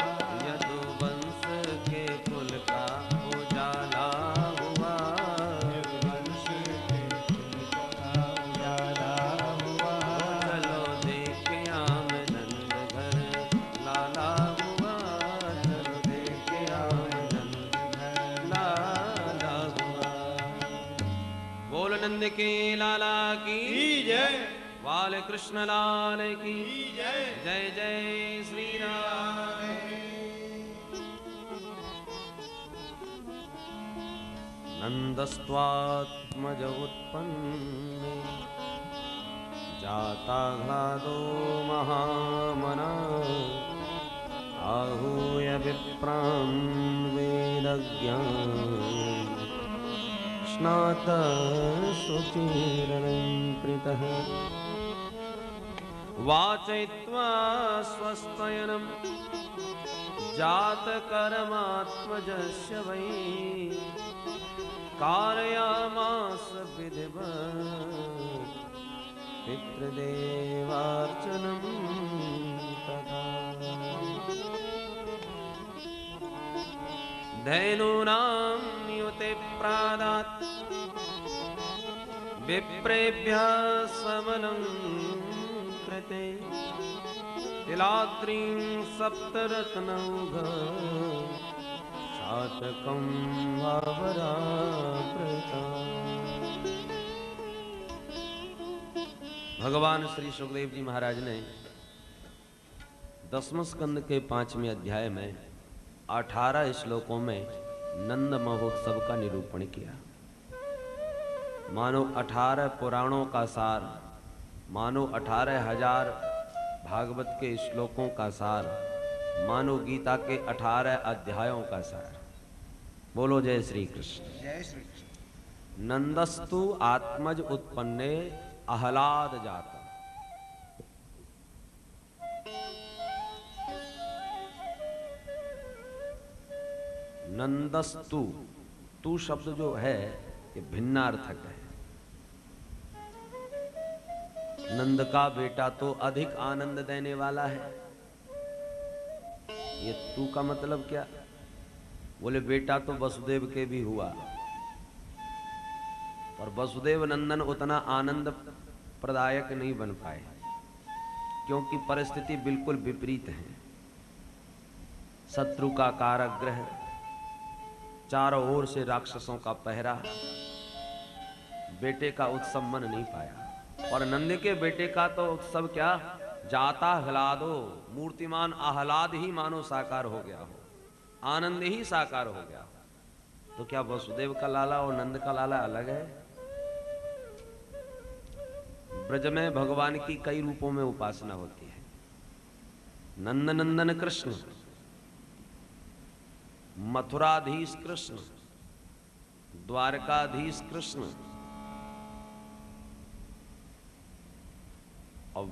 यदुवंश के कुल का उजाला हुआ, वंश के कुल का उजाला हुआ। चलो देखे हमें नंद घर लाला हुआ, चलो देखे हमें नंद घर लाला हुआ। बोल नंद के लाला की जय बाल कृष्ण लाल की जय जय श्री राम। नंदस्त्वात्मज उत्पन्ने जाताह्लादो महामना, आहूय विप्रान् वेदज्ञान् स्नातः सुचिरलङ्कृतः। वाचयित्वा स्वस्तयनं जातकर्मात्मजस्य वै, कारयामास विधिवत् पितृदेवार्चनं तथा। धैनूनां युते प्रादात् विप्रेभ्यः समलं कृते, तिलाद्रीं सप्तरत्नौघ सातकं वावरावृता। भगवान श्री सुखदेव जी महाराज ने 10वें स्कंद के 5वें अध्याय में 18 श्लोकों में नंद महोत्सव का निरूपण किया। मानो 18 पुराणों का सार, मानो 18,000 भागवत के श्लोकों का सार, मानो गीता के 18 अध्यायों का सार। बोलो जय श्री कृष्ण। जय श्री कृष्ण। नंदस्तु आत्मज उत्पन्ने आह्लाद जाता। नंदस्तु, तू शब्द जो है ये भिन्नार्थक है। नंद का बेटा तो अधिक आनंद देने वाला है। ये तू का मतलब क्या? बोले बेटा तो वसुदेव के भी हुआ, और वसुदेव नंदन उतना आनंद प्रदायक नहीं बन पाए, क्योंकि परिस्थिति बिल्कुल विपरीत है। शत्रु का कारागृह, चारों ओर से राक्षसों का पहरा, बेटे का उत्सव मन नहीं पाया। और नंद के बेटे का तो उत्सव क्या, जाता ह्लादो, मूर्तिमान आह्लाद ही मानो साकार हो गया हो, आनंद ही साकार हो गया हो। तो क्या वसुदेव का लाला और नंद का लाला अलग है? ब्रज में भगवान की कई रूपों में उपासना होती है। नंद नंदन कृष्ण, मथुराधीश कृष्ण, द्वारकाधीश कृष्ण, और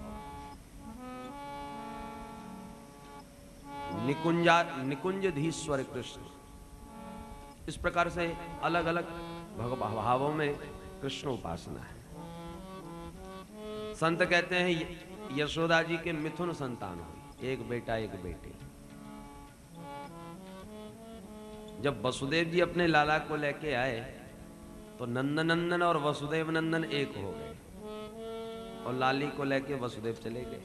निकुंजधीश्वर कृष्ण। इस प्रकार से अलग अलग भावों में कृष्ण उपासना है। संत कहते हैं यशोदा जी के मिथुन संतान हुई, एक बेटा एक बेटी। जब वसुदेव जी अपने लाला को लेके आए तो नंदनंदन और वसुदेव नंदन एक हो गए और लाली को लेके वसुदेव चले गए।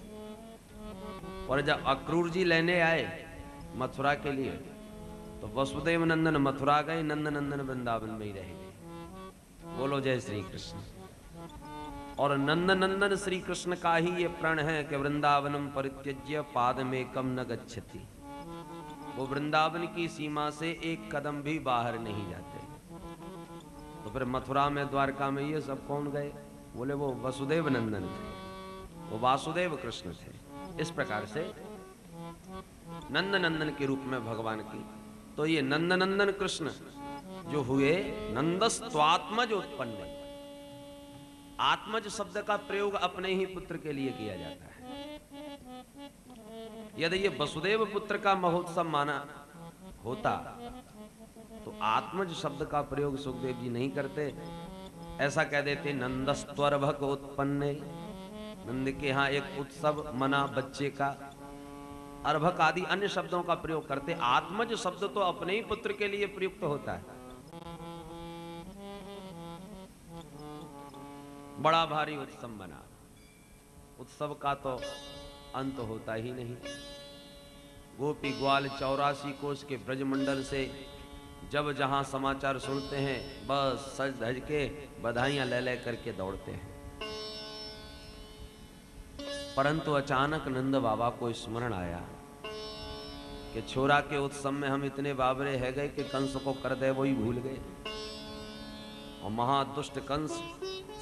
और जब अक्रूर जी लेने आए मथुरा के लिए तो वसुदेव नंदन मथुरा गए, नंदनंदन वृंदावन में ही रह गए। बोलो जय श्री कृष्ण। और नंदनंदन श्री कृष्ण का ही ये प्रण है कि वृंदावनम परित्यज्य पादमेकम न गच्छति। वो वृंदावन की सीमा से एक कदम भी बाहर नहीं जाते। तो फिर मथुरा में द्वारका में ये सब कौन गए? बोले वो वसुदेव नंदन थे, वो वासुदेव कृष्ण थे। इस प्रकार से नंदनंदन के रूप में भगवान की। तो ये नंदनंदन कृष्ण जो हुए, नंदस्त्वात्मज उत्पन्न। आत्मज शब्द का प्रयोग अपने ही पुत्र के लिए किया जाता है। यदि ये वसुदेव पुत्र का महोत्सव माना होता तो आत्मज शब्द का प्रयोग सुखदेव जी नहीं करते, ऐसा कह देते नंदस्त्वर्भक उत्पन्ने। नंद के यहाँ एक उत्सव मना बच्चे का, अर्भक आदि अन्य शब्दों का प्रयोग करते। आत्मज शब्द तो अपने ही पुत्र के लिए प्रयुक्त होता है। बड़ा भारी उत्सव बना, उत्सव का तो अंत होता ही नहीं। गोपी ग्वाल 84 कोष के ब्रजमंडल से जब जहां समाचार सुनते हैं बस सज धज के बधाइयां ले ले करके दौड़ते हैं। परंतु अचानक नंद बाबा को स्मरण आया कि छोरा के उत्सव में हम इतने बाबरे है गए कि कंस को कर दे वो ही भूल गए। और महादुष्ट कंस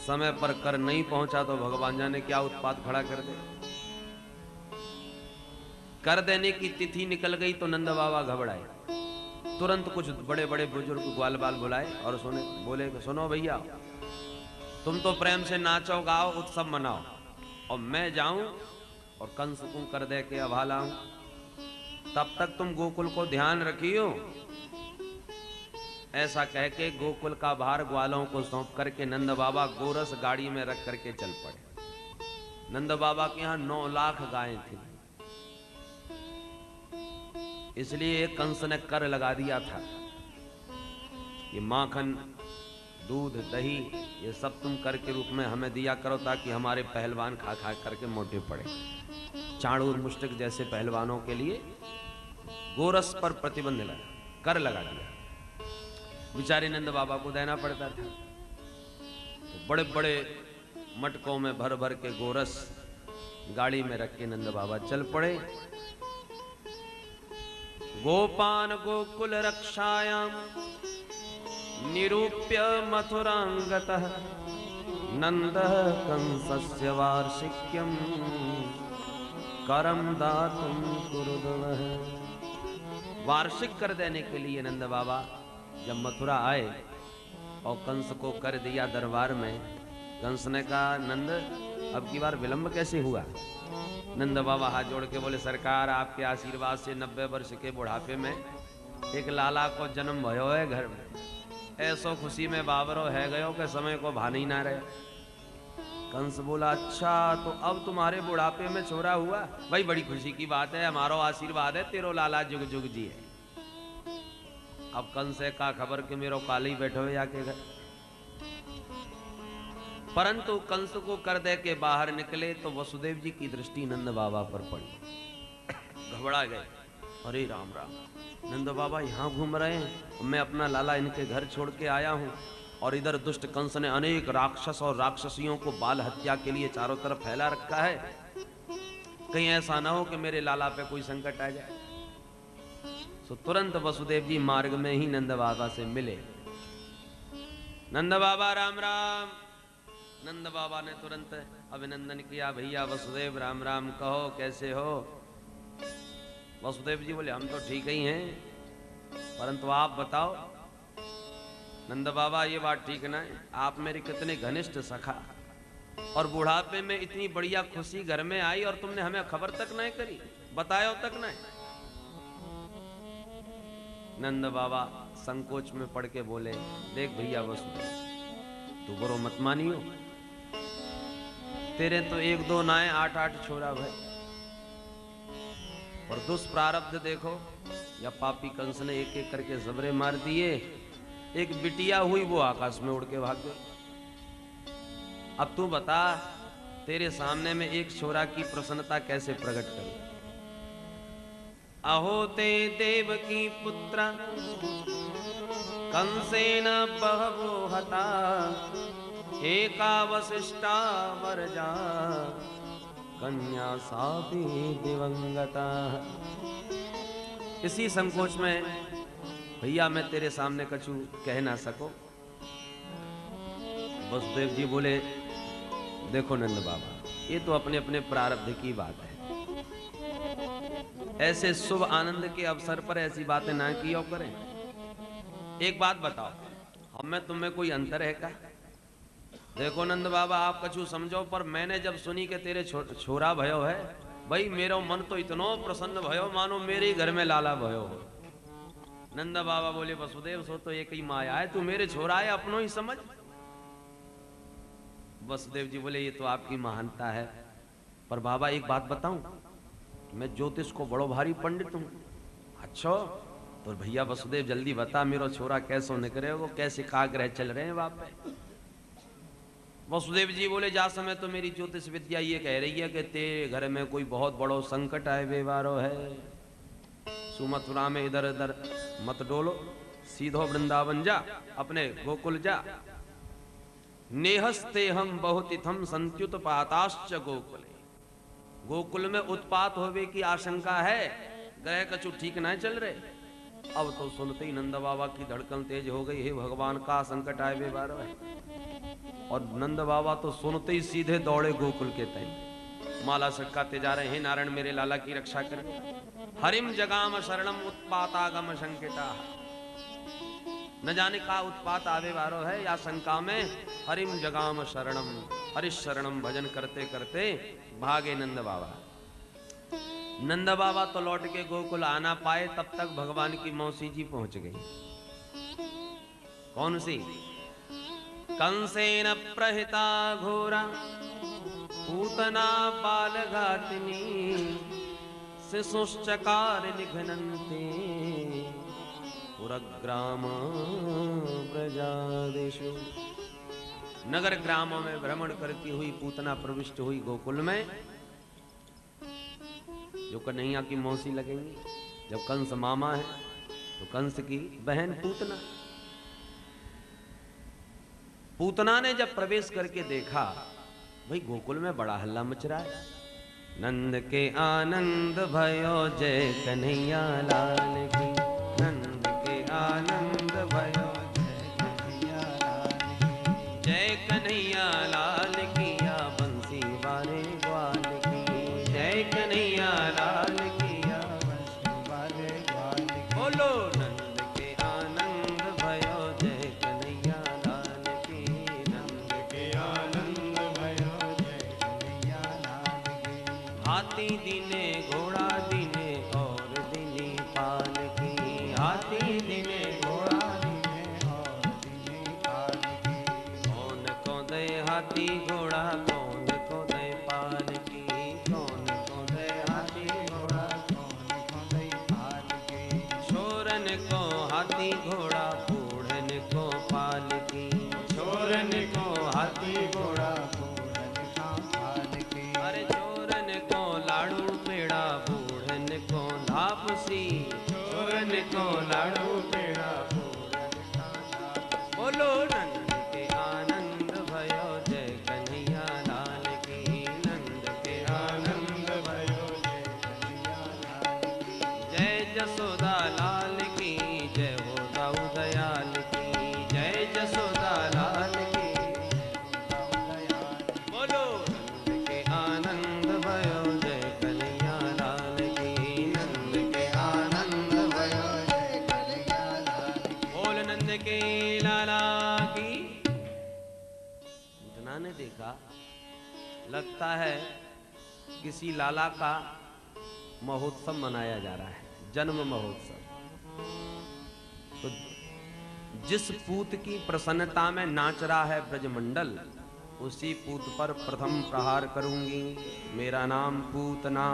समय पर कर नहीं पहुंचा तो भगवान जाने क्या उत्पात खड़ा कर दे। कर देने की तिथि निकल गई तो नंद बाबा घबराए। तुरंत कुछ बड़े बड़े बुजुर्ग ग्वाल बाल बुलाए और सुने, बोले सुनो भैया, तुम तो प्रेम से नाचो गाओ उत्सव मनाओ और मैं जाऊं और कंस को कर दे के अभालाऊं, तब तक तुम गोकुल को ध्यान रखियो। ऐसा कह के गोकुल का भार ग्वालों को सौंप करके नंद बाबा गोरस गाड़ी में रख करके चल पड़े। नंद बाबा के यहाँ 9 लाख गायें थी, इसलिए कंस ने कर लगा दिया था कि माखन दूध दही ये सब तुम कर के रूप में हमें दिया करो ताकि हमारे पहलवान खा खा करके मोटे पड़े। चाणूर मुष्टिक जैसे पहलवानों के लिए गोरस पर प्रतिबंध लगा, कर लगा दिया। बेचारे नंद बाबा को देना पड़ता था। तो बड़े बड़े मटकों में भर भर के गोरस गाड़ी में रख के नंद बाबा चल पड़े। गोपान गोकुल रक्षायाम निरूप्य मथुरांगतः नंदः कंसस्य वार्षिक्यम करम दातुम कुरुदवः। वार्षिक कर देने के लिए नंद बाबा जब मथुरा आए और कंस को कर दिया दरबार में, कंस ने कहा नंद अब की बार विलंब कैसे हुआ? नंद बाबा हाथ जोड़ के बोले सरकार आपके आशीर्वाद से 90 वर्ष के बुढ़ापे में एक लाला को जन्म भयो है घर में। ऐसो खुशी में बाबरो है गयो के समय को भानी ना रहे। कंस बोला अच्छा तो अब तुम्हारे बुढ़ापे में छोरा हुआ? भाई बड़ी खुशी की बात है, हमारो आशीर्वाद है, तेरो लाला जुग जुग जी है। अब कंस का खबर कि मेरो काली बैठो है जाके घर। परंतु कंस को कर दे के बाहर निकले तो वसुदेव जी की दृष्टि नंद बाबा पर पड़ी। घबरा गए, अरे राम राम, नंद बाबा यहाँ घूम रहे हैं, मैं अपना लाला इनके घर छोड़ के आया हूँ और इधर दुष्ट कंस ने अनेक राक्षस और राक्षसियों को बाल हत्या के लिए चारों तरफ फैला रखा है। कहीं ऐसा ना हो कि मेरे लाला पे कोई संकट आ जाए। तो तुरंत वसुदेव जी मार्ग में ही नंद बाबा से मिले। नंद बाबा राम राम। नंद बाबा ने तुरंत अभिनंदन किया, भैया वसुदेव राम राम, कहो कैसे हो? वसुदेव जी बोले हम तो ठीक ही हैं, परंतु आप बताओ। नंद बाबा ये बात ठीक ना है, आप मेरे कितने घनिष्ठ सखा और बुढ़ापे में इतनी बढ़िया खुशी घर में आई और तुमने हमें खबर तक नहीं करी, बतायो तक नहीं। नंद बाबा संकोच में पड़ के बोले, देख भैया वसुदेव, तू बुरो मत मानियो, तेरे तो एक दो नाए 8-8 छोरा भाई। और दुष्प्रारब्ध देखो, या पापी कंस ने एक एक करके जबरे मार दिए। एक बिटिया हुई, वो आकाश में उड़ के भाग गई। अब तू बता, तेरे सामने में एक छोरा की प्रसन्नता कैसे प्रकट करूं? अहो ते देवकी पुत्र कंसेन बहवो हता, एका वसिष्ठा वरजा कन्या सापी दिवंगता। इसी संकोच में भैया मैं तेरे सामने कछु कह ना सको। वसुदेव जी बोले, देखो नंद बाबा, ये तो अपने अपने प्रारब्ध की बात है। ऐसे शुभ आनंद के अवसर पर ऐसी बातें ना किया करें। एक बात बताओ, हम में तुम में कोई अंतर है क्या? देखो नंद बाबा, आप कछु समझो, पर मैंने जब सुनी कि तेरे छोरा भयो है, भाई मेरा मन तो इतना प्रसन्न भयो मानो मेरे घर में लाला भयो। नंद बाबा बोले, वसुदेव सो तो एक ही माया है, तू मेरे छोरा है, अपनों ही समझ। वसुदेव जी बोले, ये तो आपकी महानता है, पर बाबा एक बात बताऊं, मैं ज्योतिष को बड़ो भारी पंडित हूं। अच्छा, तो भैया वसुदेव जल्दी बता, मेरा छोरा कैसो निकले, वो कैसे काग्रह चल रहे हैं वहां पे? वसुदेव जी बोले, जा समय तो मेरी ज्योतिष विद्या ये कह रही है कि तेरे घर में कोई बहुत बड़ो संकट आए व्यवहारो है। सुमथुरा में इधर उधर मत डोलो, सीधो वृंदावन जा, अपने गोकुल जा। नेहस्ते हम बहुत इथम संत्युत पाताश्च गोकुले। गोकुल में उत्पात होवे की आशंका है, ग्रह कछु ठीक नहीं चल रहे। अब तो सुनते ही नंद बाबा की धड़कन तेज हो गई, हे भगवान का संकट आए व्यवहार है। और नंद बाबा तो सुनते ही सीधे दौड़े गोकुल के तय, माला सटकाते जा रहे हैं, नारायण मेरे लाला की रक्षा कर। हरिम जगाम शरणम उत्पातागम शंकिता। न जाने का उत्पात आवे वारो है या शंका में, हरिम जगाम शरणम, हरिश शरणम भजन करते करते भागे नंद बाबा। नंद बाबा तो लौट के गोकुल आना पाए, तब तक भगवान की मौसी जी पहुंच गई। कौन सी? कंसेन प्रहिता घोरा पूतना बालघातिनी, शिशुश्चकार निघ्नन्ते पुरग्राम प्रजादेशु। नगर ग्रामों में भ्रमण करती हुई पूतना प्रविष्ट हुई गोकुल में, जो कन्हैया की मौसी लगेंगी। जब कंस मामा है तो कंस की बहन पूतना। पूतना ने जब प्रवेश करके देखा, भाई गोकुल में बड़ा हल्ला मच रहा है। नंद के आनंद भयो जय कन्हैया लाल की, नंद के आनंद भयो जय कन्हैया लाल की, जय कन्हैया लाल की, या बंसी वाले ग्वाल की, जय कन्हैया लाल की, या बंसी वाले ग्वाल की। बोलो नंद के आनंद भयो जय कन्हैया लाल की, नंद के आनंद भयो जय कन्हैया लाल की। हाथी दिने घोड़ा दिने और दिने पाल की, हाथी दिने घोड़ा दिने और दिने पाल की। कौन को दे हाथी घोड़ा, कौन को दे पाल की, कौन को दे हाथी घोड़ा, कौन को दे पाल की। छोरन को हाथी घोड़ा, बूढ़न को पाल की, छोरन को हाथी घोड़ा, बूढ़न का पाल की। अरे छोरन को लाड़ू पेड़ा, बूढ़न को धापसी, छोरन को लाड़ू पेड़ा, बूढ़न का धापसी। बोलो नंद के आनंद भयो जय कन्हैया लाल की, नंद के आनंद भयो जय कन्हैया लाल की। जय जसोदा लाल की, जय हो दाऊ दयाल की, जय जसोदा लाल की, बोलो नंद के आनंद भयो जय कन्हैया लाल की, नंद के आनंद भयो जय कन्हैया लाल की। बोल नंद के लाला की। इतना ने देखा, लगता है किसी लाला का महोत्सव मनाया जा रहा है, जन्म महोत्सव। तो जिस पूत की प्रसन्नता में नाच रहा है ब्रजमंडल, उसी पूत पर प्रथम प्रहार करूंगी। मेरा नाम पूतना